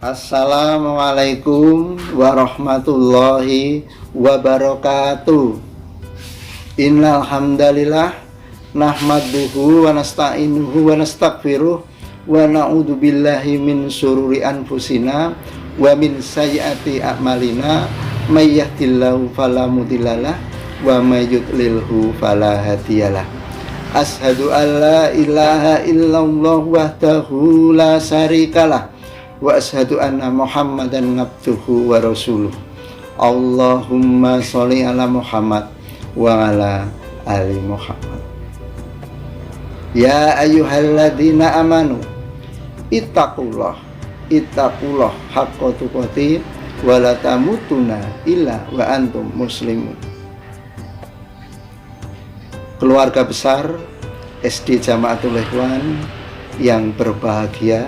Assalamualaikum warahmatullahi wabarakatuh. Innal hamdalillah nahmaduhu wa nasta'inuhu wa nastaghfiruh wa na'udzu billahi min syururi anfusina wa min sayyiati a'malina may yahdihillahu fala mudhillalah wa may yudlilhu fala hadiyalah. Asyhadu an la ilaha illallah wahdahu la syarikalah wa asyhadu anna Muhammadan abduhu wa rasuluh. Allahumma sholli ala Muhammad wa ala ali Muhammad. Ya ayyuhalladzina amanu ittaqullah haqqa tuqatih wa la tamutunna illa wa antum muslimun. Keluarga besar SD Jamaatul Ikhwan yang berbahagia,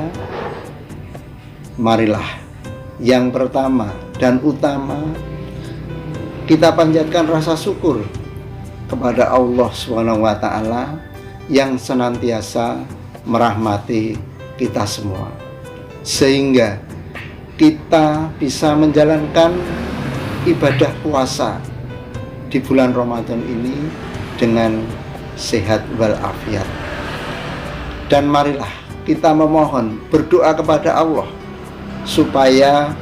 marilah yang pertama dan utama kita panjatkan rasa syukur kepada Allah SWT yang senantiasa merahmati kita semua, sehingga kita bisa menjalankan ibadah puasa di bulan Ramadan ini dengan sehat walafiat. Dan marilah kita memohon, berdoa kepada Allah supaya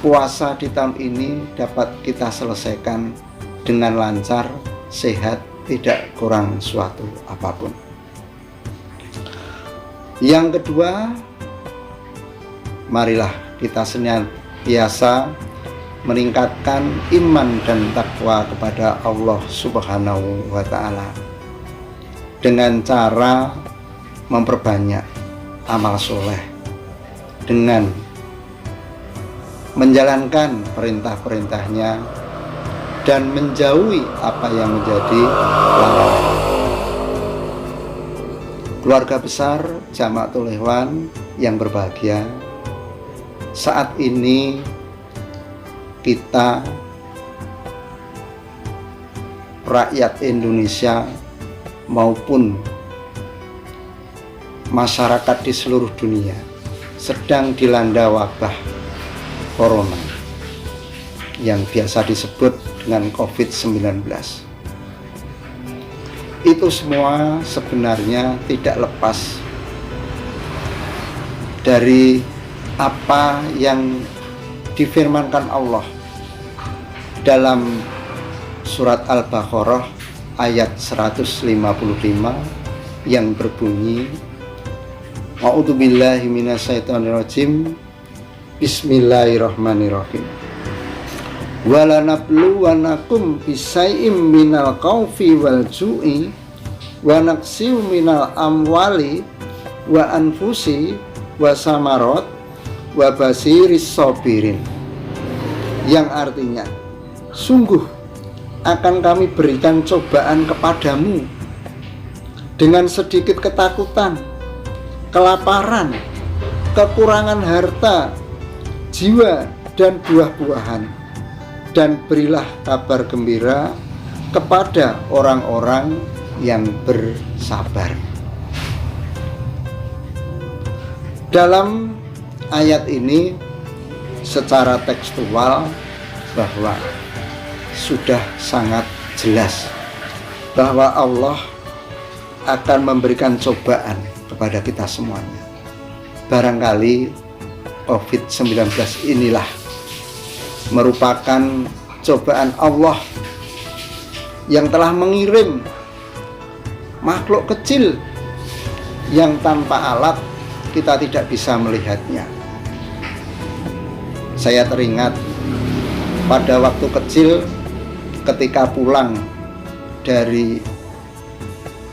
puasa di tahun ini dapat kita selesaikan dengan lancar, sehat, tidak kurang suatu apapun. Yang kedua, marilah kita senantiasa meningkatkan iman dan takwa kepada Allah Subhanahu wa ta'ala dengan cara memperbanyak amal soleh, dengan menjalankan perintah-perintahnya dan menjauhi apa yang menjadi larangan. Keluarga besar Jamaatul Ikhwan yang berbahagia, saat ini kita rakyat Indonesia maupun masyarakat di seluruh dunia sedang dilanda wabah corona yang biasa disebut dengan COVID-19. Itu semua sebenarnya tidak lepas dari apa yang difirmankan Allah dalam surat Al-Baqarah ayat 155 yang berbunyi, A'udzu billahi minasyaitonir rajim. Bismillahirrahmanirrahim. Wala nabluwanakum bisai'im minal khaufi wal ju'i wa naqsiu minal amwali wa anfusi wa samarat wa basiris sabirin, yang artinya, sungguh akan kami berikan cobaan kepadamu dengan sedikit ketakutan, kelaparan, kekurangan harta, jiwa, dan buah-buahan, dan berilah kabar gembira kepada orang-orang yang bersabar. Dalam ayat ini secara tekstual bahwa sudah sangat jelas bahwa Allah akan memberikan cobaan kepada kita semuanya. Barangkali COVID-19 inilah merupakan cobaan Allah yang telah mengirim makhluk kecil yang tanpa alat kita tidak bisa melihatnya. Saya teringat pada waktu kecil ketika pulang dari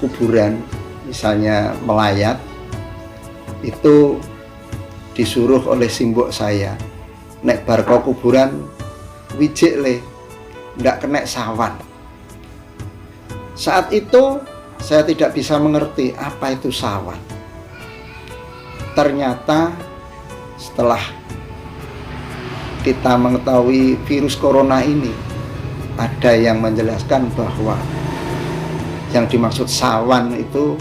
kuburan, misalnya melayat, itu disuruh oleh simbok saya, nek barko kuburan wijik le, ndak kena sawan. Saat itu saya tidak bisa mengerti apa itu sawan. Ternyata setelah kita mengetahui virus corona ini, ada yang menjelaskan bahwa yang dimaksud sawan itu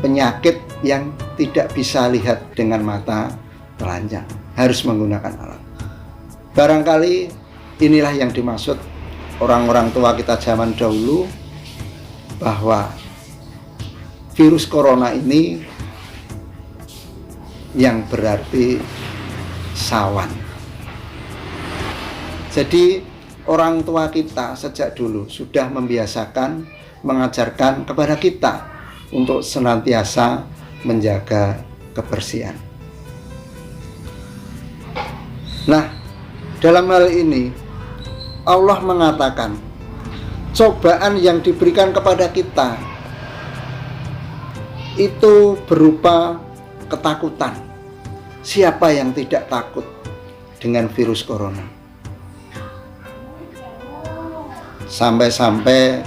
penyakit yang tidak bisa lihat dengan mata telanjang. harus menggunakan alat. Barangkali inilah yang dimaksud orang-orang tua kita zaman dahulu, bahwa virus corona ini yang berarti sawan. Jadi orang tua kita sejak dulu sudah membiasakan, mengajarkan kepada kita untuk senantiasa menjaga kebersihan. Nah, dalam hal ini Allah mengatakan cobaan yang diberikan kepada kita itu berupa ketakutan. Siapa yang tidak takut dengan virus corona? Sampai-sampai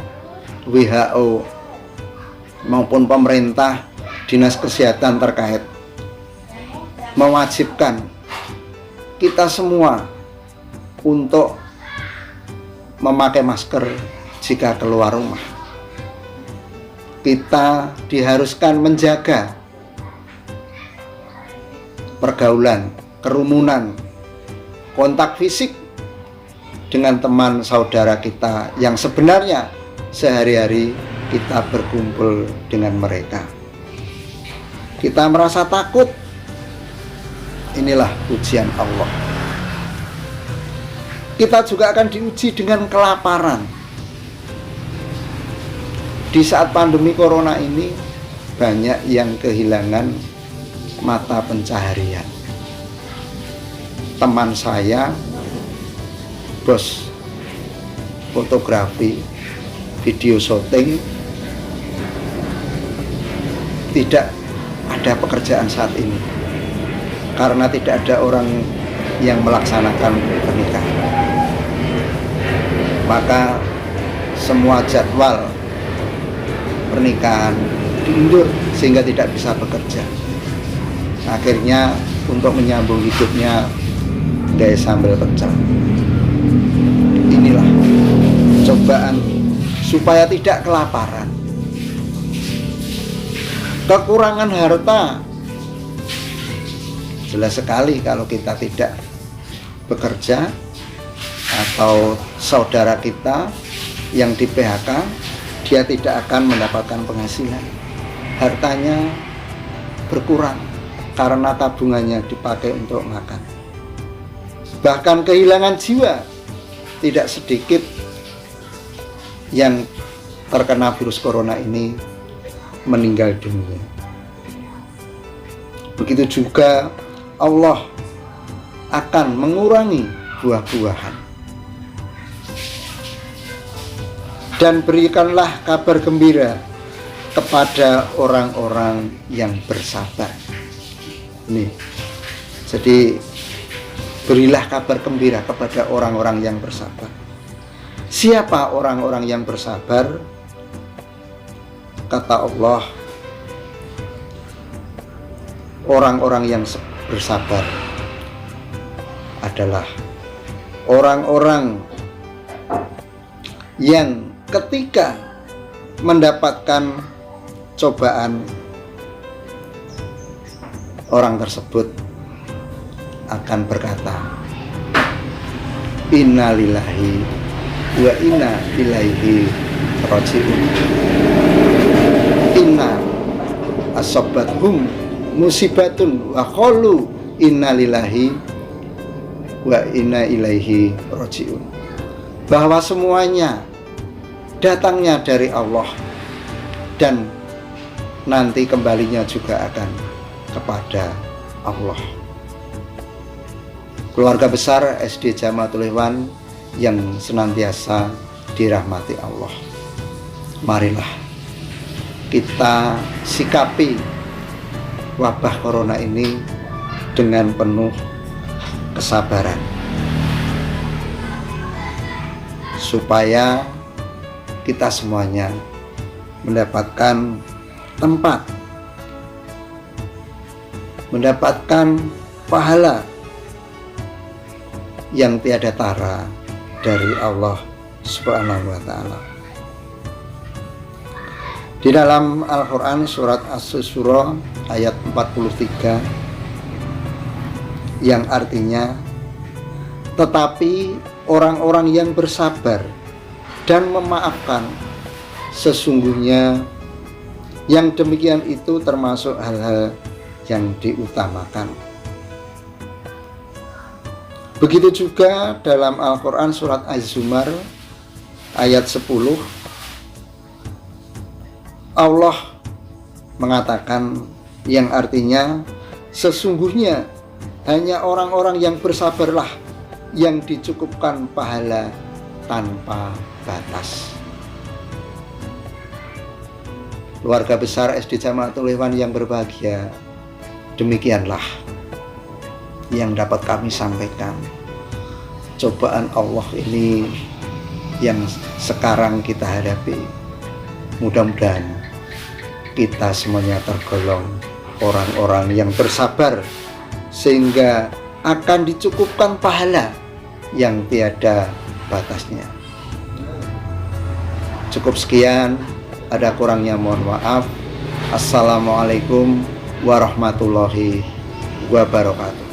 WHO maupun pemerintah, dinas kesehatan terkait mewajibkan kita semua untuk memakai masker jika keluar rumah. Kita diharuskan menjaga pergaulan, kerumunan, kontak fisik dengan teman saudara kita yang sebenarnya sehari-hari kita berkumpul dengan mereka. Kita merasa takut. Inilah ujian Allah. Kita juga akan diuji dengan kelaparan. Di saat pandemi corona ini banyak yang kehilangan mata pencaharian. Teman saya, bos fotografi, video syuting, tidak ada pekerjaan saat ini karena tidak ada orang yang melaksanakan pernikahan. Maka semua jadwal pernikahan diundur sehingga tidak bisa bekerja. Akhirnya untuk menyambung hidupnya gaya sambal pecel. Inilah cobaan supaya tidak kelaparan. Kekurangan harta, jelas sekali kalau kita tidak bekerja atau saudara kita yang di PHK, dia tidak akan mendapatkan penghasilan. Hartanya berkurang karena tabungannya dipakai untuk makan. Bahkan kehilangan jiwa, tidak sedikit yang terkena virus corona ini meninggal dunia. Begitu juga Allah akan mengurangi buah-buahan. Dan berikanlah kabar gembira kepada orang-orang yang bersabar. Ini, jadi berilah kabar gembira kepada orang-orang yang bersabar. Siapa orang-orang yang bersabar? Kata Allah, orang-orang yang bersabar adalah orang-orang yang ketika mendapatkan cobaan, orang tersebut akan berkata, inna lillahi wa inna ilaihi raji'un. Inna asobathum musibatun wa qalu inna lillahi wa inna ilaihi raji'un. Bahwa semuanya datangnya dari Allah dan nanti kembalinya juga akan kepada Allah. Keluarga besar SD Jamatul Ikhwan yang senantiasa dirahmati Allah, marilah kita sikapi wabah corona ini dengan penuh kesabaran, supaya kita semuanya mendapatkan tempat, mendapatkan pahala yang tiada tara dari Allah Subhanahu wa ta'ala. Di dalam Al-Quran surat As-Surah ayat 43, yang artinya tetapi orang-orang yang bersabar dan memaafkan, sesungguhnya yang demikian itu termasuk hal-hal yang diutamakan. Begitu juga dalam Al-Quran surat Az-Zumar ayat 10, Allah mengatakan yang artinya sesungguhnya hanya orang-orang yang bersabarlah yang dicukupkan pahala tanpa batas. Keluarga besar SD Jamaatul Ikhwan yang berbahagia, demikianlah yang dapat kami sampaikan. Cobaan Allah ini yang sekarang kita hadapi, mudah-mudahan kita semuanya tergolong orang-orang yang bersabar sehingga akan dicukupkan pahala yang tiada batasnya. Cukup sekian, ada kurangnya mohon maaf. Assalamualaikum warahmatullahi wabarakatuh.